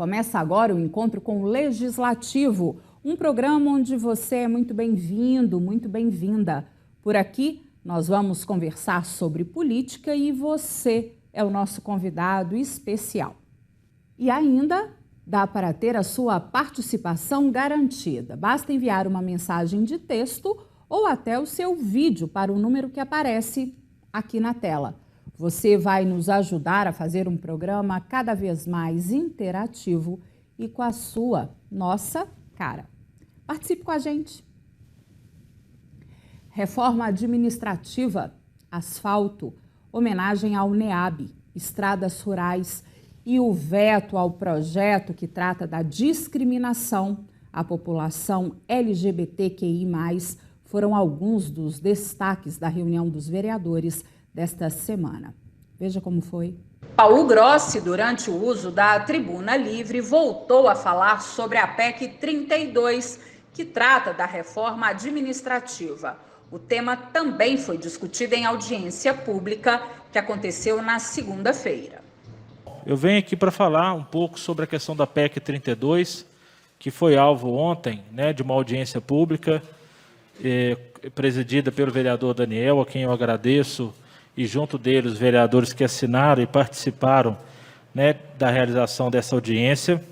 Começa agora o encontro com o Legislativo, um programa onde você é muito bem-vindo, muito bem-vinda. Por aqui, nós vamos conversar sobre política e você é o nosso convidado especial. E ainda dá para ter a sua participação garantida. Basta enviar uma mensagem de texto ou até o seu vídeo para o número que aparece aqui na tela. Você vai nos ajudar a fazer um programa cada vez mais interativo e com a nossa cara. Participe com a gente. Reforma administrativa, asfalto, homenagem ao NEAB, estradas rurais e o veto ao projeto que trata da discriminação à população LGBTQI+, foram alguns dos destaques da reunião dos vereadores desta semana. Veja como foi. Paulo Grossi, durante o uso da tribuna livre, voltou a falar sobre a PEC 32, que trata da reforma administrativa. O tema também foi discutido em audiência pública, que aconteceu na segunda-feira. Eu venho aqui para falar um pouco sobre a questão da PEC 32, que foi alvo ontem, de uma audiência pública, presidida pelo vereador Daniel, a quem eu agradeço, e junto dele os vereadores que assinaram e participaram da realização dessa audiência.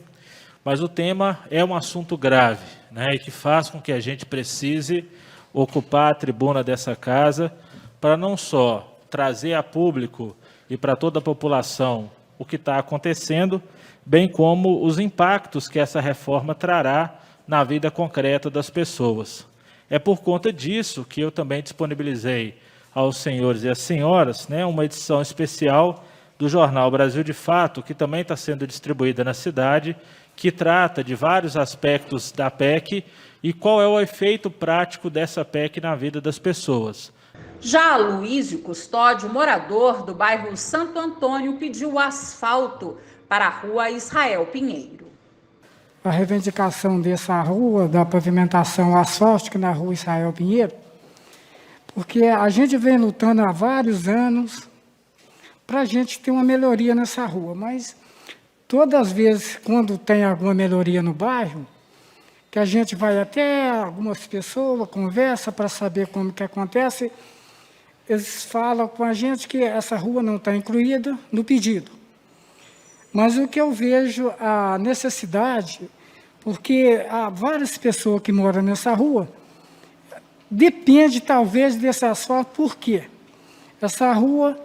Mas o tema é um assunto grave, e que faz com que a gente precise ocupar a tribuna dessa casa para não só trazer a público e para toda a população o que está acontecendo, bem como os impactos que essa reforma trará na vida concreta das pessoas. É por conta disso que eu também disponibilizei aos senhores e às senhoras uma edição especial do jornal Brasil de Fato, que também está sendo distribuída na cidade, que trata de vários aspectos da PEC e qual é o efeito prático dessa PEC na vida das pessoas. Já Luísio Custódio, morador do bairro Santo Antônio, pediu asfalto para a rua Israel Pinheiro. A reivindicação dessa rua, da pavimentação asfáltica na rua Israel Pinheiro, porque a gente vem lutando há vários anos para a gente ter uma melhoria nessa rua, mas todas as vezes, quando tem alguma melhoria no bairro, que a gente vai até algumas pessoas, conversa para saber como que acontece, eles falam com a gente que essa rua não está incluída no pedido. Mas o que eu vejo, a necessidade, porque há várias pessoas que moram nessa rua, depende talvez desse asfalto, por quê? Essa rua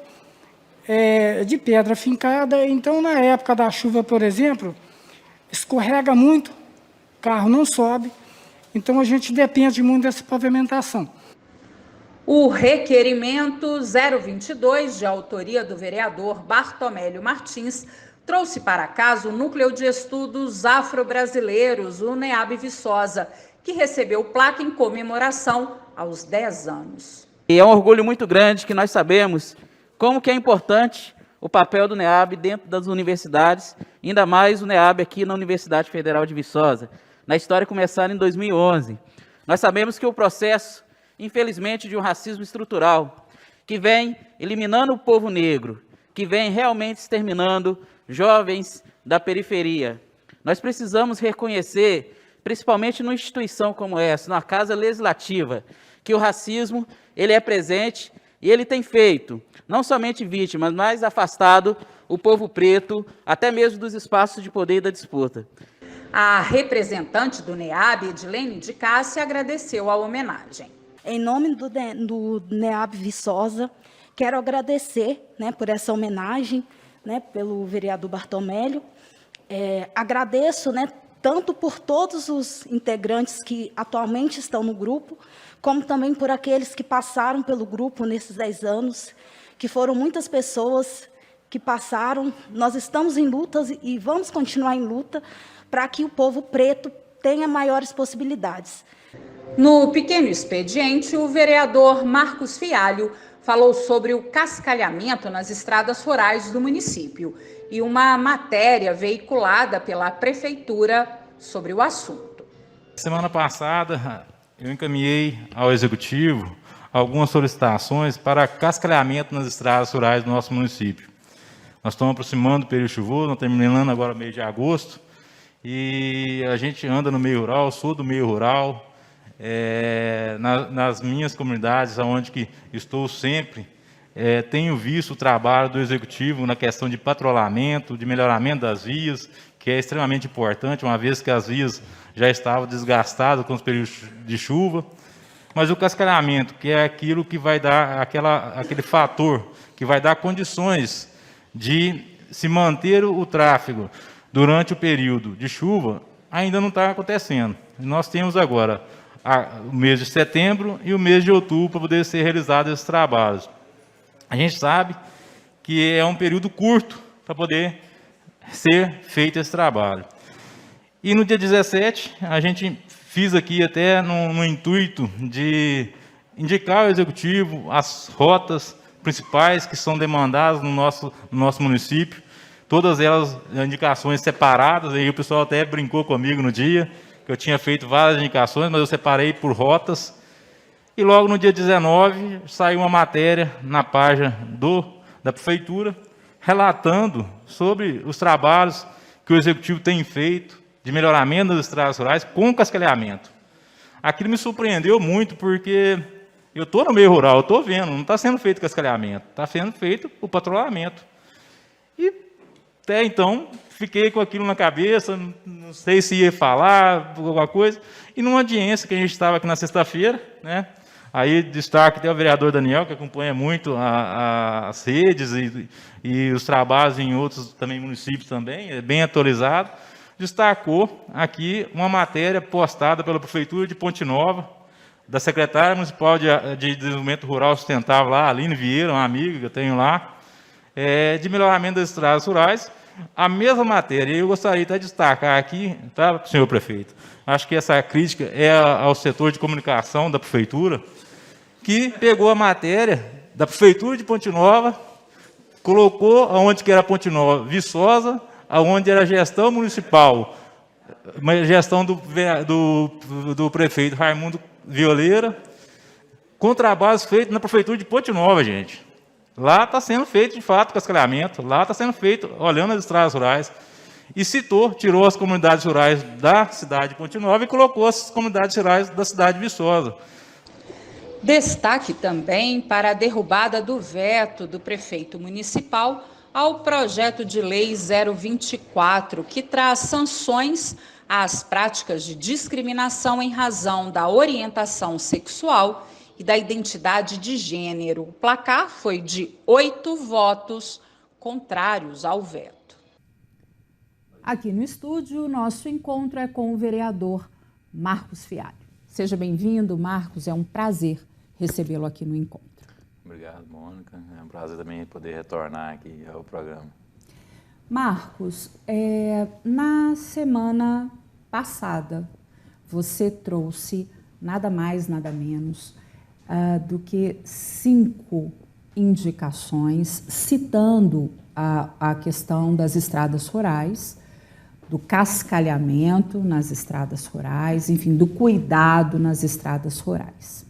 é de pedra fincada, então na época da chuva, por exemplo, escorrega muito, o carro não sobe, então a gente depende muito dessa pavimentação. O requerimento 022, de autoria do vereador Bartomélio Martins, trouxe para casa o Núcleo de Estudos Afro-Brasileiros, o NEAB Viçosa, que recebeu placa em comemoração aos 10 anos. E é um orgulho muito grande que nós sabemos como que é importante o papel do NEAB dentro das universidades, ainda mais o NEAB aqui na Universidade Federal de Viçosa, na história começada em 2011. Nós sabemos que o processo, infelizmente, de um racismo estrutural, que vem eliminando o povo negro, que vem realmente exterminando jovens da periferia. Nós precisamos reconhecer, principalmente numa instituição como essa, na Casa Legislativa, que o racismo ele é presente e ele tem feito, não somente vítimas, mas afastado o povo preto, até mesmo dos espaços de poder e da disputa. A representante do NEAB, Edilene de Cássia, agradeceu a homenagem. Em nome do NEAB Viçosa, quero agradecer por essa homenagem, pelo vereador Bartomélio. Agradeço tanto por todos os integrantes que atualmente estão no grupo, como também por aqueles que passaram pelo grupo nesses 10 anos, que foram muitas pessoas que passaram. Nós estamos em luta e vamos continuar em luta para que o povo preto tenha maiores possibilidades. No pequeno expediente, o vereador Marcos Fialho falou sobre o cascalhamento nas estradas rurais do município e uma matéria veiculada pela prefeitura sobre o assunto. Semana passada, eu encaminhei ao Executivo algumas solicitações para cascalhamento nas estradas rurais do nosso município. Nós estamos aproximando do período chuvoso, nós estamos terminando agora mês de agosto, e a gente anda no meio rural, sou do meio rural, nas minhas comunidades, onde que estou sempre, tenho visto o trabalho do Executivo na questão de patrulhamento, de melhoramento das vias, que é extremamente importante, uma vez que as vias já estavam desgastadas com os períodos de chuva. Mas o cascalhamento, que é aquilo que vai dar aquele fator, que vai dar condições de se manter o tráfego durante o período de chuva, ainda não está acontecendo. Nós temos agora o mês de setembro e o mês de outubro para poder ser realizados esses trabalhos. A gente sabe que é um período curto para poder ser feito esse trabalho. E no dia 17, a gente fiz aqui até no intuito de indicar ao Executivo as rotas principais que são demandadas no nosso município, todas elas indicações separadas, aí o pessoal até brincou comigo no dia, que eu tinha feito várias indicações, mas eu separei por rotas. E logo no dia 19, saiu uma matéria na página da Prefeitura, relatando sobre os trabalhos que o Executivo tem feito de melhoramento das estradas rurais com cascalhamento. Aquilo me surpreendeu muito, porque eu estou no meio rural, eu estou vendo, não está sendo feito cascalhamento, está sendo feito o patrulhamento. E até então, fiquei com aquilo na cabeça, não sei se ia falar alguma coisa, e numa audiência que a gente estava aqui na sexta-feira, né? Aí destaque até o vereador Daniel, que acompanha muito as redes e os trabalhos em outros também municípios também, é bem atualizado, destacou aqui uma matéria postada pela Prefeitura de Ponte Nova, da secretária municipal de Desenvolvimento Rural Sustentável lá, Aline Vieira, uma amiga que eu tenho lá, de melhoramento das estradas rurais. A mesma matéria, eu gostaria de destacar aqui, tá, senhor prefeito? Acho que essa crítica é ao setor de comunicação da Prefeitura, que pegou a matéria da Prefeitura de Ponte Nova, colocou aonde que era Ponte Nova, Viçosa, aonde era a gestão municipal, uma gestão do prefeito Raimundo Violeira, com trabalhos feitos na Prefeitura de Ponte Nova, gente. Lá está sendo feito, de fato, cascalhamento, lá está sendo feito, olhando as estradas rurais, e tirou as comunidades rurais da cidade de Ponte Nova e colocou as comunidades rurais da cidade de Viçosa. Destaque também para a derrubada do veto do prefeito municipal ao projeto de lei 024, que traz sanções às práticas de discriminação em razão da orientação sexual e da identidade de gênero. O placar foi de 8 votos contrários ao veto. Aqui no estúdio, nosso encontro é com o vereador Marcos Fialho. Seja bem-vindo, Marcos, é um prazer recebê-lo aqui no encontro. Obrigado, Mônica. É um prazer também poder retornar aqui ao programa. Marcos, na semana passada, você trouxe nada mais, nada menos do que 5 indicações, citando a questão das estradas rurais, do cascalhamento nas estradas rurais, enfim, do cuidado nas estradas rurais.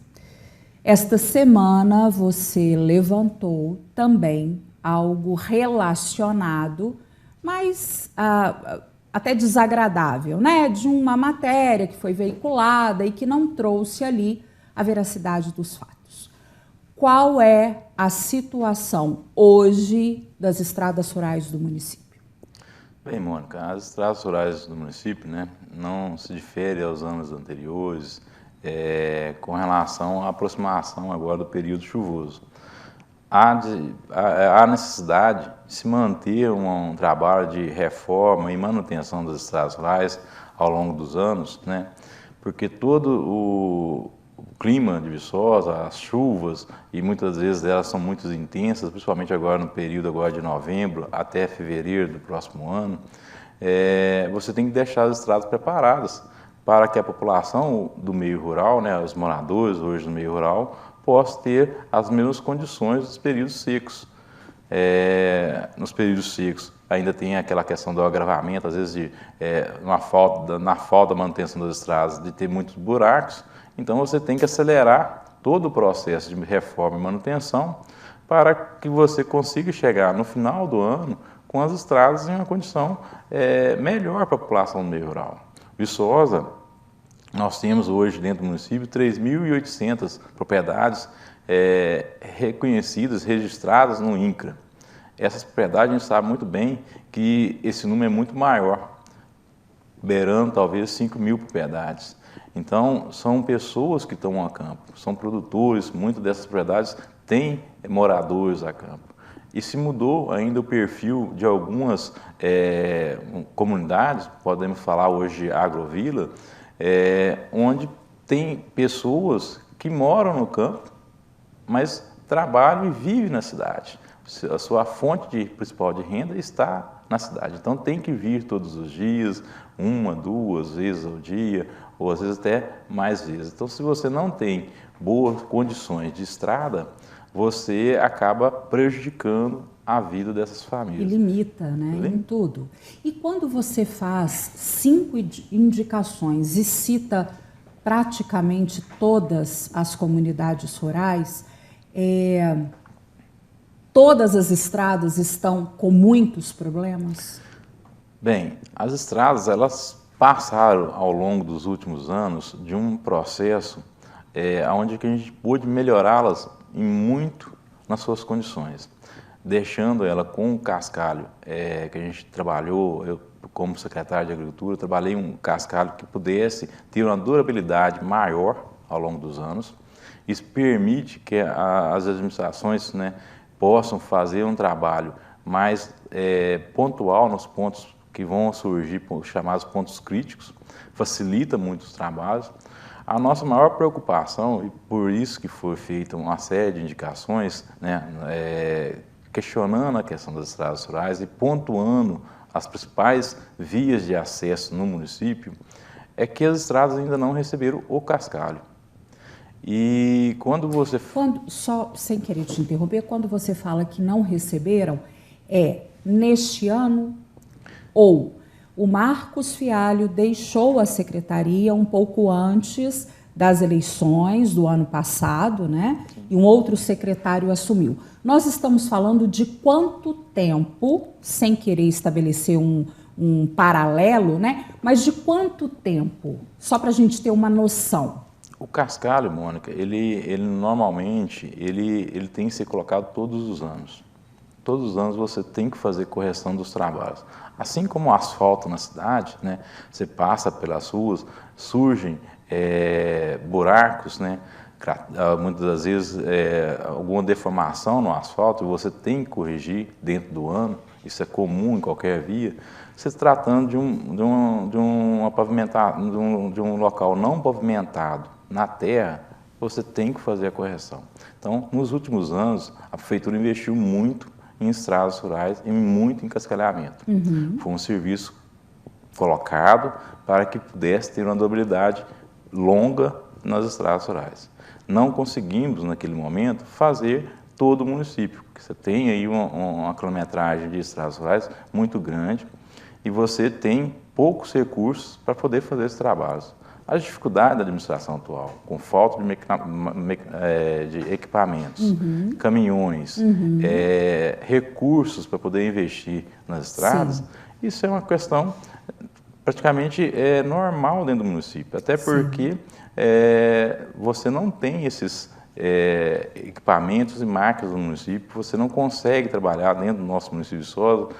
Esta semana você levantou também algo relacionado, mas até desagradável, né? De uma matéria que foi veiculada e que não trouxe ali a veracidade dos fatos. Qual é a situação hoje das estradas rurais do município? Bem, Mônica, as estradas rurais do município, né, não se diferem aos anos anteriores, com relação à aproximação agora do período chuvoso. Há necessidade de se manter um trabalho de reforma e manutenção das estradas rurais ao longo dos anos, né? Porque todo o clima de Viçosa, as chuvas, e muitas vezes elas são muito intensas, principalmente agora no período agora de novembro até fevereiro do próximo ano, você tem que deixar as estradas preparadas para que a população do meio rural, né, os moradores hoje do meio rural, possam ter as mesmas condições dos períodos secos. Nos períodos secos ainda tem aquela questão do agravamento, às vezes na falta da manutenção das estradas, de ter muitos buracos. Então você tem que acelerar todo o processo de reforma e manutenção para que você consiga chegar no final do ano com as estradas em uma condição melhor para a população do meio rural. Viçosa, nós temos hoje dentro do município 3.800 propriedades reconhecidas, registradas no INCRA. Essas propriedades a gente sabe muito bem que esse número é muito maior, beirando talvez 5.000 propriedades. Então, são pessoas que estão a campo, são produtores, muitas dessas propriedades têm moradores a campo. E se mudou ainda o perfil de algumas comunidades, podemos falar hoje de agrovila, onde tem pessoas que moram no campo, mas trabalham e vivem na cidade. A sua fonte principal de renda está na cidade. Então, tem que vir todos os dias, 1, 2 vezes ao dia, ou às vezes até mais vezes. Então, se você não tem boas condições de estrada, você acaba prejudicando a vida dessas famílias. E limita, né, em tudo. E quando você faz 5 indicações e cita praticamente todas as comunidades rurais, todas as estradas estão com muitos problemas? Bem, as estradas, elas passaram ao longo dos últimos anos de um processo onde que a gente pôde melhorá-las em muito nas suas condições, deixando ela com um cascalho que a gente trabalhou, eu como secretário de Agricultura, trabalhei um cascalho que pudesse ter uma durabilidade maior ao longo dos anos. Isso permite que as administrações, né, possam fazer um trabalho mais pontual nos pontos que vão surgir, chamados pontos críticos, facilita muito os trabalhos. A nossa maior preocupação, e por isso que foi feita uma série de indicações, né, questionando a questão das estradas rurais e pontuando as principais vias de acesso no município, é que as estradas ainda não receberam o cascalho. E quando você... Só sem querer te interromper, quando você fala que não receberam, neste ano ou o Marcos Fialho deixou a secretaria um pouco antes das eleições do ano passado, né? E um outro secretário assumiu. Nós estamos falando de quanto tempo, sem querer estabelecer um paralelo, né? Mas de quanto tempo? Só para a gente ter uma noção. O cascalho, Mônica, ele normalmente ele tem que ser colocado todos os anos. Todos os anos você tem que fazer correção dos trabalhos. Assim como o asfalto na cidade, né? Você passa pelas ruas, surgem buracos, né? Muitas das vezes alguma deformação no asfalto, você tem que corrigir dentro do ano, isso é comum em qualquer via. Se tratando de um local não pavimentado na terra, você tem que fazer a correção. Então, nos últimos anos, a prefeitura investiu muito em estradas rurais e muito em cascalhamento. Foi um serviço colocado para que pudesse ter uma durabilidade longa nas estradas rurais. Não conseguimos, naquele momento, fazer todo o município, porque você tem aí uma quilometragem de estradas rurais muito grande e você tem poucos recursos para poder fazer esses trabalhos. A dificuldade da administração atual, com falta de equipamentos, caminhões, recursos para poder investir nas estradas, sim, isso é uma questão praticamente normal dentro do município, até porque você não tem esses equipamentos e máquinas no município, você não consegue trabalhar dentro do nosso município de Viçosa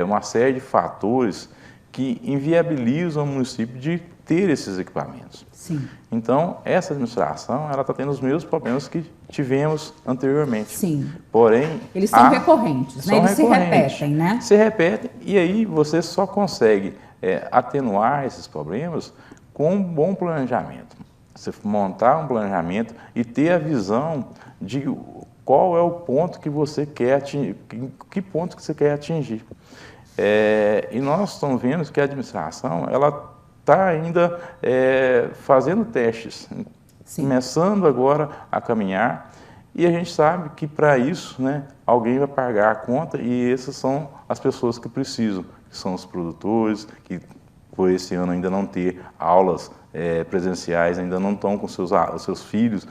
uma série de fatores que inviabilizam o município de ter esses equipamentos. Sim. Então, essa administração ela está tendo os mesmos problemas que tivemos anteriormente. Sim. Porém, eles são recorrentes, né? Eles se repetem, né? Se repetem e aí você só consegue atenuar esses problemas com um bom planejamento. Você montar um planejamento e ter a visão de qual é o ponto que você quer atingir, que ponto que você quer atingir. E nós estamos vendo que a administração ela está ainda fazendo testes, sim, começando agora a caminhar, e a gente sabe que para isso, né, alguém vai pagar a conta, e essas são as pessoas que precisam, que são os produtores, que por esse ano ainda não ter aulas presenciais, ainda não estão com os seus filhos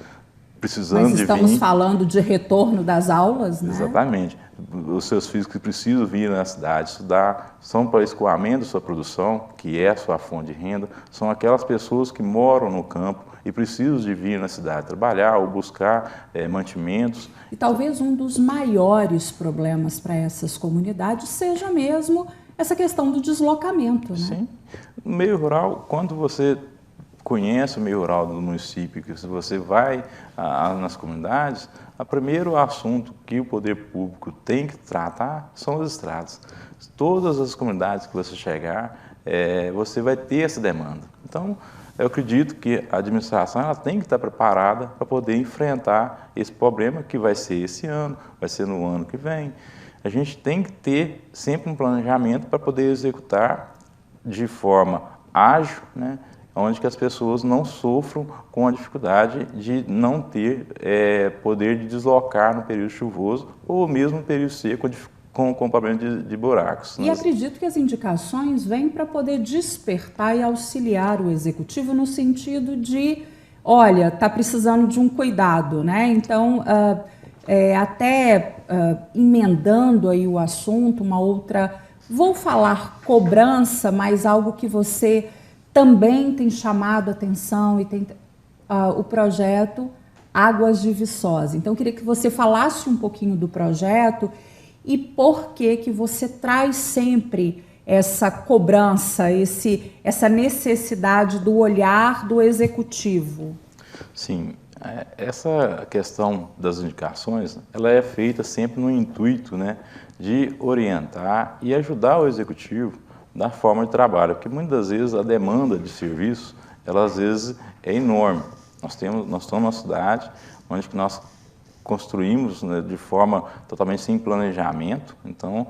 precisando Mas de vir. estamos falando de retorno das aulas, né? Exatamente. Os seus filhos que precisam vir na cidade estudar, são para escoamento da sua produção, que é a sua fonte de renda, são aquelas pessoas que moram no campo e precisam de vir na cidade trabalhar ou buscar mantimentos. E talvez um dos maiores problemas para essas comunidades seja mesmo essa questão do deslocamento, né? Sim. No meio rural, quando você conhece o meio rural do município, que você vai nas comunidades, o primeiro assunto que o poder público tem que tratar são as estradas. Todas as comunidades que você chegar, você vai ter essa demanda. Então, eu acredito que a administração ela tem que estar preparada para poder enfrentar esse problema que vai ser esse ano, vai ser no ano que vem. A gente tem que ter sempre um planejamento para poder executar de forma ágil, né, onde que as pessoas não sofram com a dificuldade de não ter poder de deslocar no período chuvoso ou mesmo no período seco com problema de buracos. E acredito que as indicações vêm para poder despertar e auxiliar o executivo no sentido de, olha, está precisando de um cuidado, né? Então, emendando aí o assunto, uma outra, vou falar cobrança, mas algo que você também tem chamado a atenção e tem o projeto Águas de Viçosa. Então, eu queria que você falasse um pouquinho do projeto e por que você traz sempre essa cobrança, essa necessidade do olhar do executivo. Sim, essa questão das indicações, ela é feita sempre no intuito, né, de orientar e ajudar o executivo da forma de trabalho, porque muitas vezes a demanda de serviço, ela às vezes é enorme. Nós estamos numa cidade onde nós construímos, né, de forma totalmente sem planejamento, então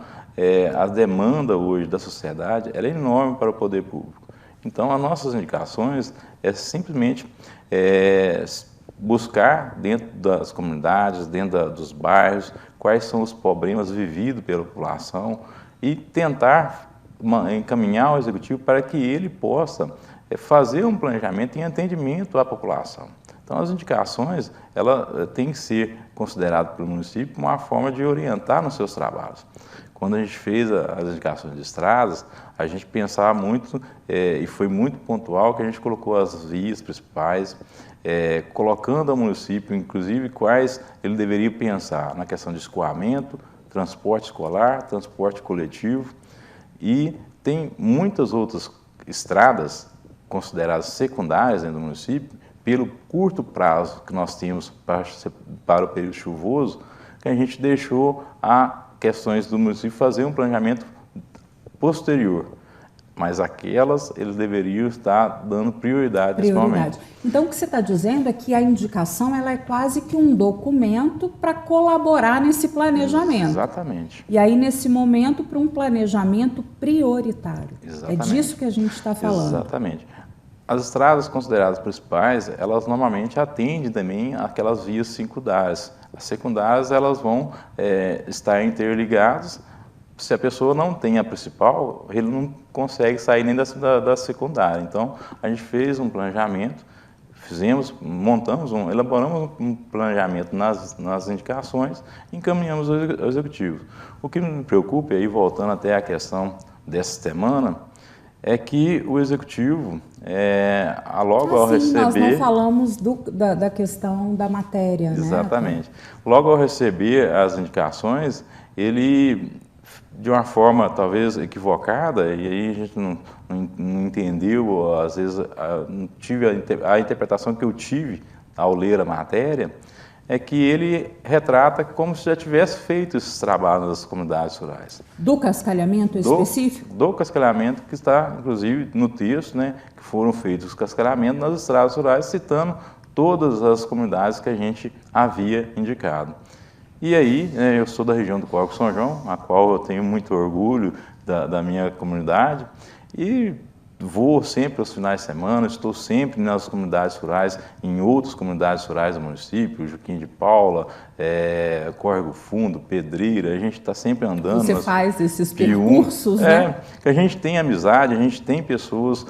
a demanda hoje da sociedade ela é enorme para o poder público. Então as nossas indicações é simplesmente buscar dentro das comunidades, dentro dos bairros, quais são os problemas vividos pela população e tentar encaminhar o executivo para que ele possa fazer um planejamento em atendimento à população. Então, as indicações, ela tem que ser considerada pelo município uma forma de orientar nos seus trabalhos. Quando a gente fez as indicações de estradas, a gente pensava muito, e foi muito pontual, que a gente colocou as vias principais, colocando ao município, inclusive, quais ele deveria pensar na questão de escoamento, transporte escolar, transporte coletivo, e tem muitas outras estradas consideradas secundárias dentro do município, pelo curto prazo que nós temos para o período chuvoso, que a gente deixou a questões do município fazer um planejamento posterior. Mas aquelas, eles deveriam estar dando prioridade nesse momento. Então, o que você está dizendo é que a indicação ela é quase que um documento para colaborar nesse planejamento. Exatamente. E aí, nesse momento, para um planejamento prioritário. Exatamente. É disso que a gente está falando. Exatamente. As estradas consideradas principais, elas normalmente atendem também aquelas vias secundárias. As secundárias, elas vão estar interligadas. Se a pessoa não tem a principal, ele não consegue sair nem da secundária. Então, a gente fez um planejamento, elaboramos um planejamento nas indicações e encaminhamos ao executivo. O que me preocupa, e aí voltando até a questão dessa semana, é que o executivo, logo ao receber... Nós não falamos da questão da matéria, exatamente. Né? Logo ao receber as indicações, ele, de uma forma talvez equivocada, e aí a gente não entendeu, às vezes não tive a interpretação que eu tive ao ler a matéria, é que ele retrata como se já tivesse feito esses trabalhos nas comunidades rurais. Do cascalhamento específico? Do cascalhamento, que está, inclusive, no texto, né, que foram feitos os cascalhamentos nas estradas rurais, citando todas as comunidades que a gente havia indicado. E aí, eu sou da região do Córrego São João, a qual eu tenho muito orgulho da minha comunidade, e vou sempre aos finais de semana, estou sempre nas comunidades rurais, em outras comunidades rurais do município, Juquim de Paula, Córrego Fundo, Pedreira, a gente está sempre andando. Você faz esses percursos, né? Que a gente tem amizade, a gente tem pessoas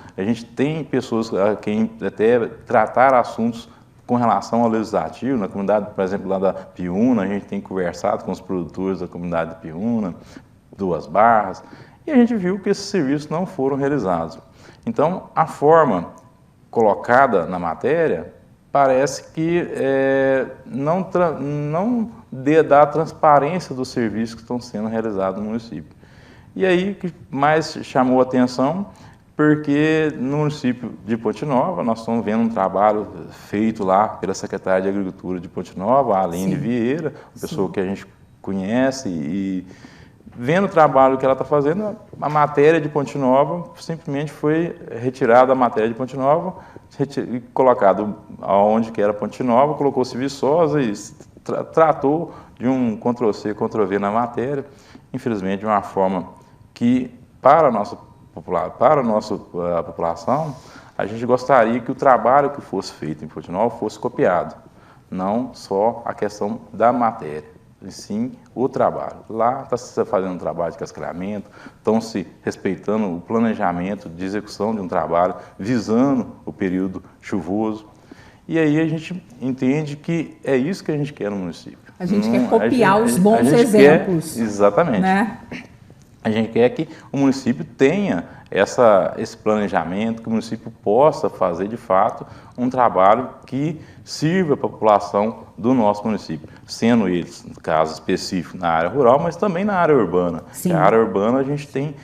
a quem até tratar assuntos com relação ao legislativo, na comunidade, por exemplo, lá da Piúna, a gente tem conversado com os produtores da comunidade de Piúna, Duas Barras, e a gente viu que esses serviços não foram realizados. Então, a forma colocada na matéria parece que não dá transparência dos serviços que estão sendo realizados no município. E aí, o que mais chamou a atenção, porque no município de Ponte Nova, nós estamos vendo um trabalho feito lá pela secretária de Agricultura de Ponte Nova, a Aline Vieira, uma pessoa que a gente conhece, e vendo o trabalho que ela está fazendo, a matéria de Ponte Nova simplesmente foi retirada, a matéria de Ponte Nova, e colocado aonde que era Ponte Nova, colocou-se Viçosa e tratou de um Ctrl-C, Ctrl-V na matéria, infelizmente de uma forma que, para a nossa população, a gente gostaria que o trabalho que fosse feito em Ponte Nova fosse copiado, não só a questão da matéria, e sim o trabalho. Lá está se fazendo um trabalho de cascalhamento, estão se respeitando o planejamento de execução de um trabalho, visando o período chuvoso. E aí a gente entende que é isso que a gente quer no município. A gente quer copiar os bons exemplos. Exatamente. Né? A gente quer que o município tenha esse planejamento, que o município possa fazer, de fato, um trabalho que sirva para a população do nosso município, sendo eles, no caso específico, na área rural, mas também na área urbana. Na área urbana a gente tem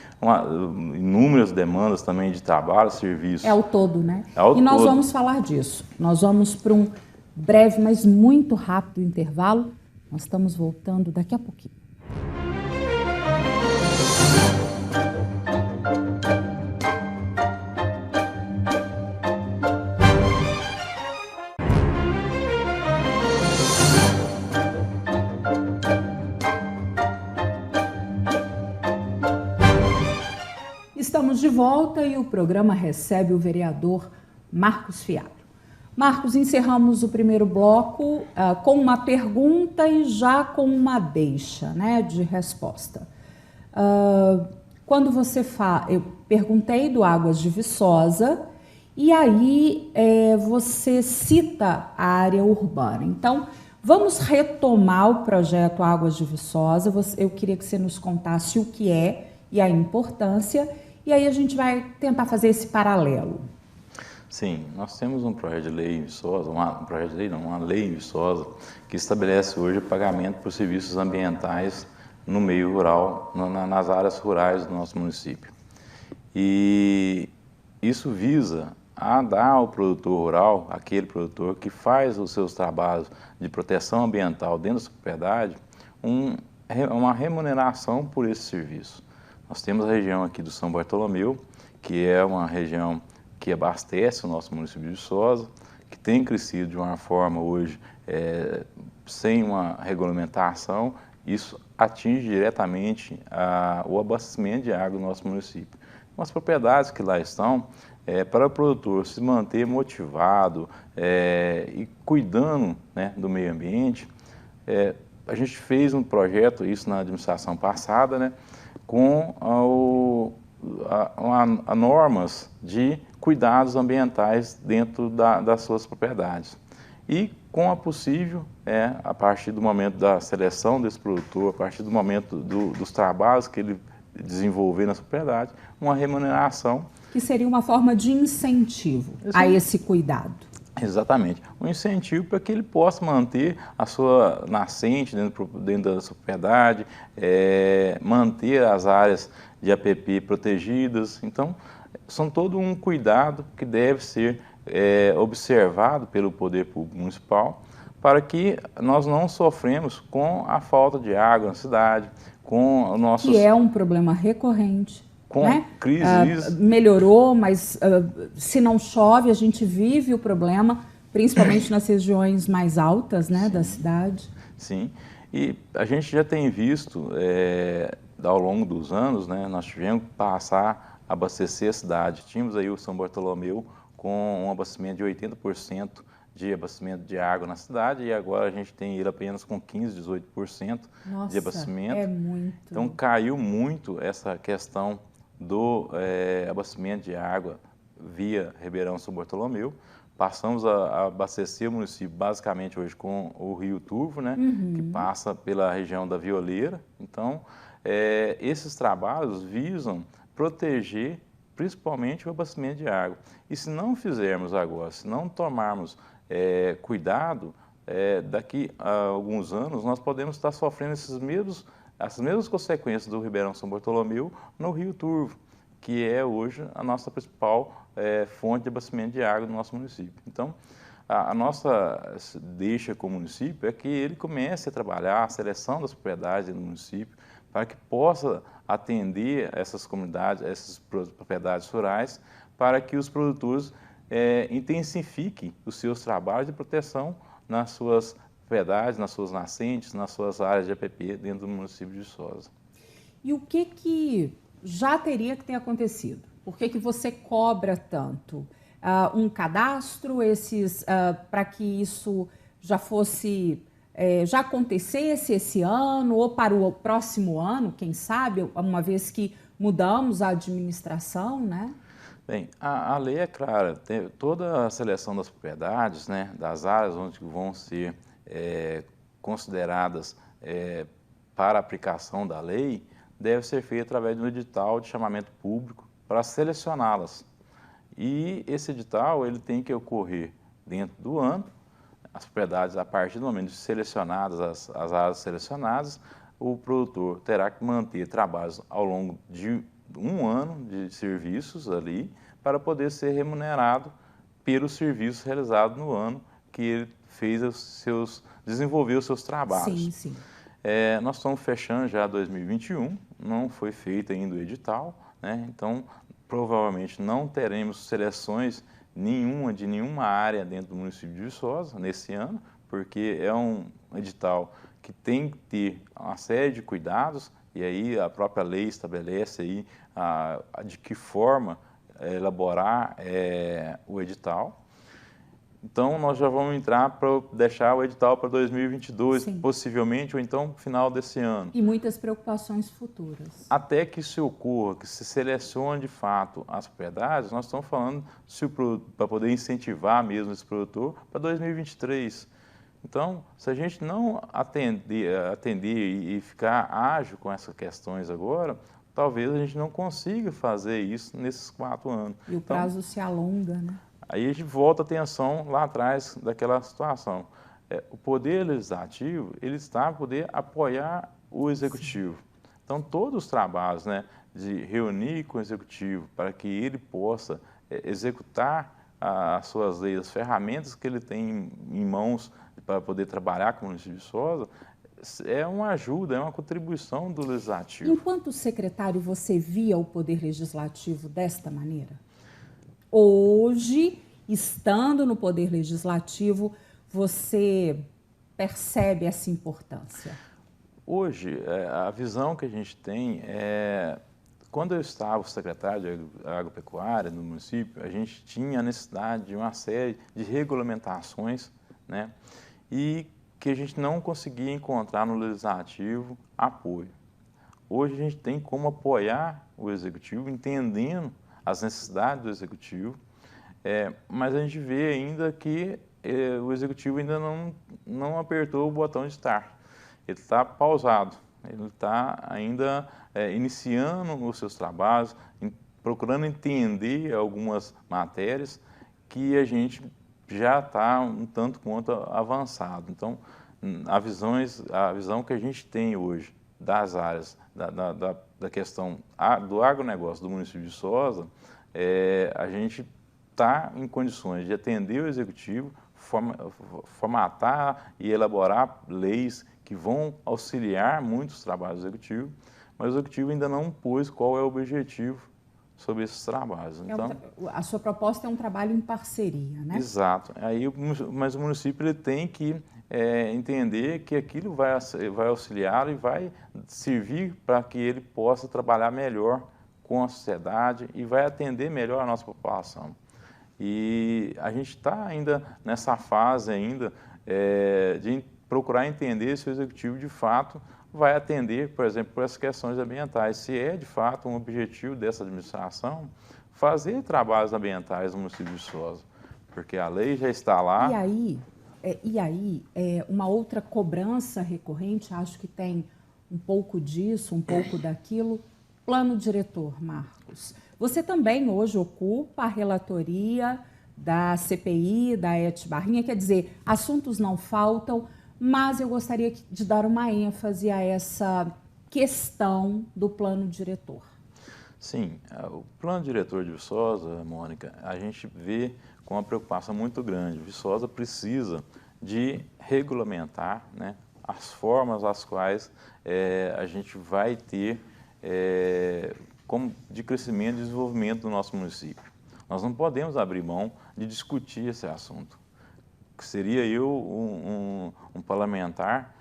inúmeras demandas também de trabalho, serviços. É o todo, né? E nós vamos falar disso. Nós vamos para um breve, mas muito rápido intervalo. Nós estamos voltando daqui a pouquinho. Estamos de volta e o programa recebe o vereador Marcos Fialho. Marcos, encerramos o primeiro bloco com uma pergunta e já com uma deixa, né, de resposta. Quando você eu perguntei do Águas de Viçosa e aí você cita a área urbana. Então, vamos retomar o projeto Águas de Viçosa. Eu queria que você nos contasse o que é e a importância. E aí a gente vai tentar fazer esse paralelo. Sim, nós temos um projeto de lei em Viçosa, uma lei em Viçosa, que estabelece hoje o pagamento por serviços ambientais no meio rural, nas áreas rurais do nosso município. E isso visa a dar ao produtor rural, aquele produtor que faz os seus trabalhos de proteção ambiental dentro da sua propriedade, uma remuneração por esse serviço. Nós temos a região aqui do São Bartolomeu, que é uma região que abastece o nosso município de Viçosa, que tem crescido de uma forma hoje sem uma regulamentação. Isso atinge diretamente o abastecimento de água do nosso município. As propriedades que lá estão, para o produtor se manter motivado e cuidando, né, do meio ambiente, a gente fez um projeto, isso na administração passada, né, com normas de cuidados ambientais dentro das suas propriedades. E com a possível, a partir do momento da seleção desse produtor, a partir do momento dos trabalhos que ele desenvolver na sua propriedade, uma remuneração. Que seria uma forma de incentivo a esse cuidado. Exatamente. Um incentivo para que ele possa manter a sua nascente dentro da sua propriedade, manter as áreas de APP protegidas. Então, são todo um cuidado que deve ser observado pelo poder público municipal para que nós não sofremos com a falta de água na cidade, com o nosso... Que é um problema recorrente. Com né? crises. Melhorou, mas se não chove, a gente vive o problema, principalmente nas regiões mais altas, né, da cidade. Sim, e a gente já tem visto, ao longo dos anos, né, nós tivemos que passar a abastecer a cidade. Tínhamos aí o São Bartolomeu com um abastecimento de 80% de abastecimento de água na cidade, e agora a gente tem ele apenas com 15%, 18% de abastecimento. É muito. Então caiu muito essa questão do abastecimento de água via Ribeirão São Bartolomeu, passamos a abastecer o município basicamente hoje com o Rio Turvo, né, que passa pela região da Violeira. Então, esses trabalhos visam proteger principalmente o abastecimento de água. E se não fizermos agora, se não tomarmos cuidado, daqui a alguns anos nós podemos estar sofrendo essas mesmas consequências do Ribeirão São Bartolomeu no Rio Turvo, que é hoje a nossa principal fonte de abastecimento de água do nosso município. Então, a nossa deixa com o município é que ele comece a trabalhar a seleção das propriedades do município para que possa atender essas comunidades, essas propriedades rurais, para que os produtores intensifiquem os seus trabalhos de proteção nas suas propriedades, nas suas nascentes, nas suas áreas de APP dentro do município de Viçosa. E o que já teria que ter acontecido? Por que você cobra tanto? Um cadastro, para que isso já fosse, já acontecesse esse ano ou para o próximo ano, quem sabe, uma vez que mudamos a administração, né? Bem, a lei é clara, toda a seleção das propriedades, né, das áreas onde vão ser consideradas para a aplicação da lei, deve ser feita através de um edital de chamamento público para selecioná-las. E esse edital ele tem que ocorrer dentro do ano, as propriedades, a partir do momento de selecionadas, as áreas selecionadas, o produtor terá que manter trabalhos ao longo de um ano de serviços ali, para poder ser remunerado pelos serviços realizados no ano que ele fez desenvolveu os seus trabalhos. Sim, sim. Nós estamos fechando já 2021, não foi feito ainda o edital, né? Então, provavelmente não teremos seleções de nenhuma área dentro do município de Viçosa nesse ano, porque é um edital que tem que ter uma série de cuidados, e aí a própria lei estabelece aí de que forma elaborar o edital. Então, nós já vamos entrar para deixar o edital para 2022, Sim. possivelmente, ou então final desse ano. E muitas preocupações futuras. Até que isso ocorra, que se selecione de fato as propriedades, nós estamos falando para poder incentivar mesmo esse produtor para 2023. Então, se a gente não atender e ficar ágil com essas questões agora, talvez a gente não consiga fazer isso nesses 4 anos. E o prazo se alonga, né? Aí a gente volta a atenção lá atrás daquela situação. O Poder Legislativo, ele está para poder apoiar o Executivo. Sim. Então, todos os trabalhos, né, de reunir com o Executivo para que ele possa executar as suas leis, as ferramentas que ele tem em mãos para poder trabalhar com o município de Viçosa, é uma ajuda, é uma contribuição do Legislativo. Enquanto secretário, você via o Poder Legislativo desta maneira? Hoje, estando no Poder Legislativo, você percebe essa importância? Hoje, a visão que a gente tem quando eu estava secretário de Agropecuária no município, a gente tinha a necessidade de uma série de regulamentações, né, e que a gente não conseguia encontrar no Legislativo apoio. Hoje a gente tem como apoiar o Executivo, entendendo as necessidades do Executivo, mas a gente vê ainda que o Executivo ainda não apertou o botão de start. Ele está pausado, ele está ainda iniciando os seus trabalhos, procurando entender algumas matérias que a gente já está um tanto quanto avançado. Então, a visão que a gente tem hoje das áreas da questão do agronegócio do município de Viçosa, a gente está em condições de atender o Executivo, formatar e elaborar leis que vão auxiliar muitos trabalhos do Executivo, mas o Executivo ainda não pôs qual é o objetivo sobre esses trabalhos. Então, a sua proposta é um trabalho em parceria, né? Exato. Mas o município ele tem que entender que aquilo vai auxiliar e vai servir para que ele possa trabalhar melhor com a sociedade e vai atender melhor a nossa população. E a gente está ainda nessa fase ainda de procurar entender se o Executivo de fato vai atender, por exemplo, por essas questões ambientais. Se é de fato um objetivo dessa administração fazer trabalhos ambientais no município de Viçosa. porque a lei já está lá. E aí, uma outra cobrança recorrente, acho que tem um pouco disso, um pouco daquilo, plano diretor, Marcos. Você também hoje ocupa a relatoria da CPI, da Barrinha, quer dizer, assuntos não faltam, mas eu gostaria de dar uma ênfase a essa questão do plano diretor. Sim, o plano diretor de Viçosa, Mônica, a gente vê com uma preocupação muito grande. Viçosa precisa de regulamentar, né, as formas às quais a gente vai ter como de crescimento e desenvolvimento do nosso município. Nós não podemos abrir mão de discutir esse assunto. Seria eu um parlamentar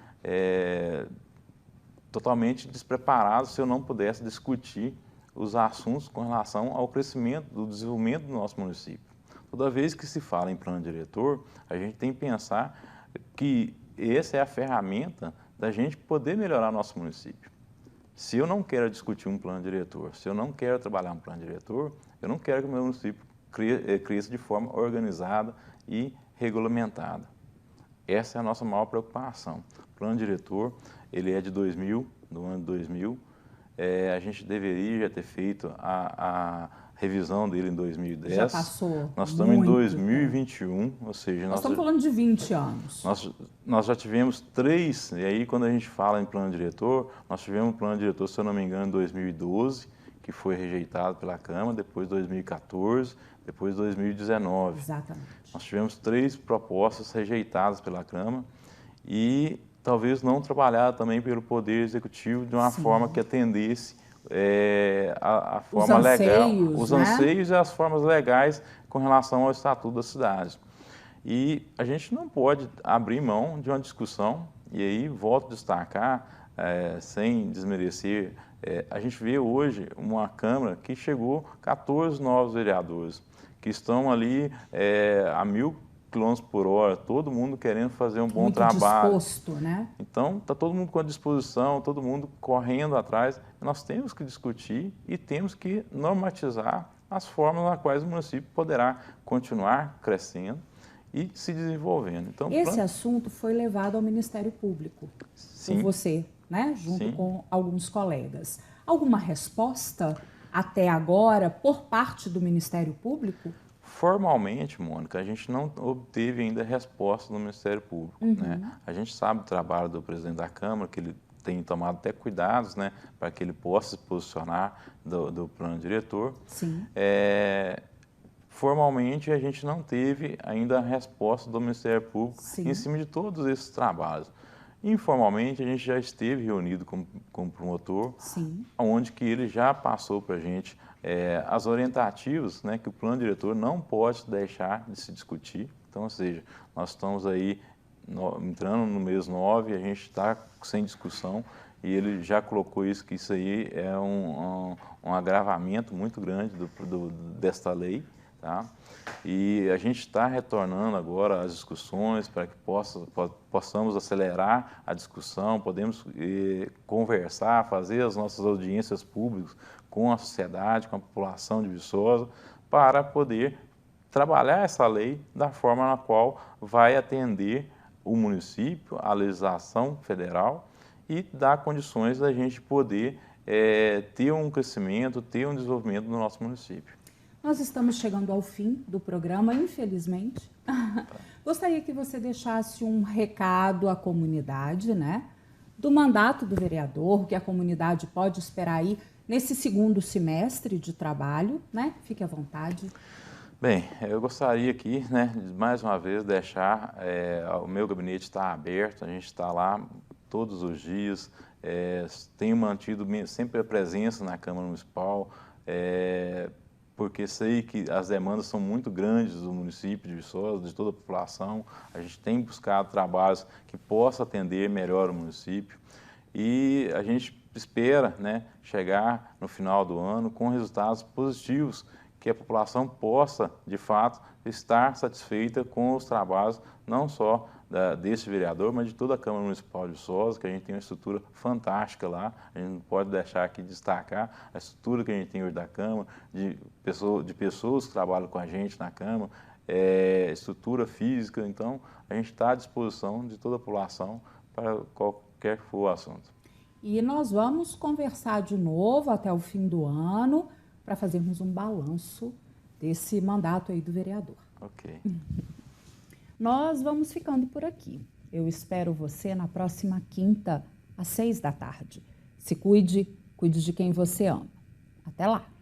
totalmente despreparado se eu não pudesse discutir os assuntos com relação ao crescimento, do desenvolvimento do nosso município. Toda vez que se fala em plano diretor, a gente tem que pensar que essa é a ferramenta da gente poder melhorar nosso município. Se eu não quero discutir um plano diretor, se eu não quero trabalhar um plano diretor, eu não quero que o meu município cresça de forma organizada e regulamentada. Essa é a nossa maior preocupação. O plano diretor, ele é de 2000, do ano 2000. A gente deveria já ter feito a revisão dele em 2010. Já passou. Nós estamos em 2021, ou seja... Nós estamos falando de 20 anos. Nós já tivemos 3, e aí quando a gente fala em plano diretor, nós tivemos um plano diretor, se eu não me engano, em 2012, que foi rejeitado pela Câmara, depois 2014, depois 2019. Exatamente. Nós tivemos 3 propostas rejeitadas pela Câmara e talvez não trabalhada também pelo Poder Executivo de uma forma que atendesse a forma legal, os anseios e as formas legais com relação ao Estatuto da Cidade. E a gente não pode abrir mão de uma discussão, e aí volto a destacar, sem desmerecer, a gente vê hoje uma Câmara que chegou 14 novos vereadores, que estão ali a 1000 km por hora, todo mundo querendo fazer um bom trabalho. Disposto, né? Então, está todo mundo com a disposição, todo mundo correndo atrás. Nós temos que discutir e temos que normatizar as formas nas quais o município poderá continuar crescendo e se desenvolvendo. Então, esse assunto foi levado ao Ministério Público, por você, né? Junto com alguns colegas. Alguma resposta até agora por parte do Ministério Público? Formalmente, Mônica, a gente não obteve ainda resposta do Ministério Público. Né? A gente sabe o trabalho do presidente da Câmara, que ele tem tomado até cuidados, né, para que ele possa se posicionar do plano diretor. Sim. Formalmente, a gente não teve ainda a resposta do Ministério Público em cima de todos esses trabalhos. Informalmente, a gente já esteve reunido com o promotor, onde que ele já passou para a gente as orientativas, né, que o plano diretor não pode deixar de se discutir. Então, ou seja, nós estamos aí entrando no mês 9, a gente está sem discussão e ele já colocou isso, que isso aí é um agravamento muito grande desta lei. Tá? E a gente está retornando agora às discussões para que possamos acelerar a discussão, podemos conversar, fazer as nossas audiências públicas com a sociedade, com a população de Viçosa, para poder trabalhar essa lei da forma na qual vai atender o município, a legislação federal e dar condições da gente poder ter um crescimento, ter um desenvolvimento no nosso município. Nós estamos chegando ao fim do programa, infelizmente. Gostaria que você deixasse um recado à comunidade, né? Do mandato do vereador, que a comunidade pode esperar aí nesse segundo semestre de trabalho, né? Fique à vontade. Bem, eu gostaria aqui, né, de mais uma vez deixar, o meu gabinete está aberto, a gente está lá todos os dias, tenho mantido sempre a presença na Câmara Municipal, porque sei que as demandas são muito grandes do município de Viçosa, de toda a população. A gente tem buscado trabalhos que possam atender melhor o município e a gente espera, né, chegar no final do ano com resultados positivos, que a população possa, de fato, estar satisfeita com os trabalhos, não só desse vereador, mas de toda a Câmara Municipal de Viçosa, que a gente tem uma estrutura fantástica lá. A gente não pode deixar aqui de destacar a estrutura que a gente tem hoje da Câmara, de pessoas que trabalham com a gente na Câmara. estrutura física. Então, a gente está à disposição de toda a população para qualquer que for o assunto. E nós vamos conversar de novo até o fim do ano para fazermos um balanço desse mandato aí do vereador. Ok. Nós vamos ficando por aqui. Eu espero você na próxima quinta, às 6 da tarde. Se cuide, cuide de quem você ama. Até lá!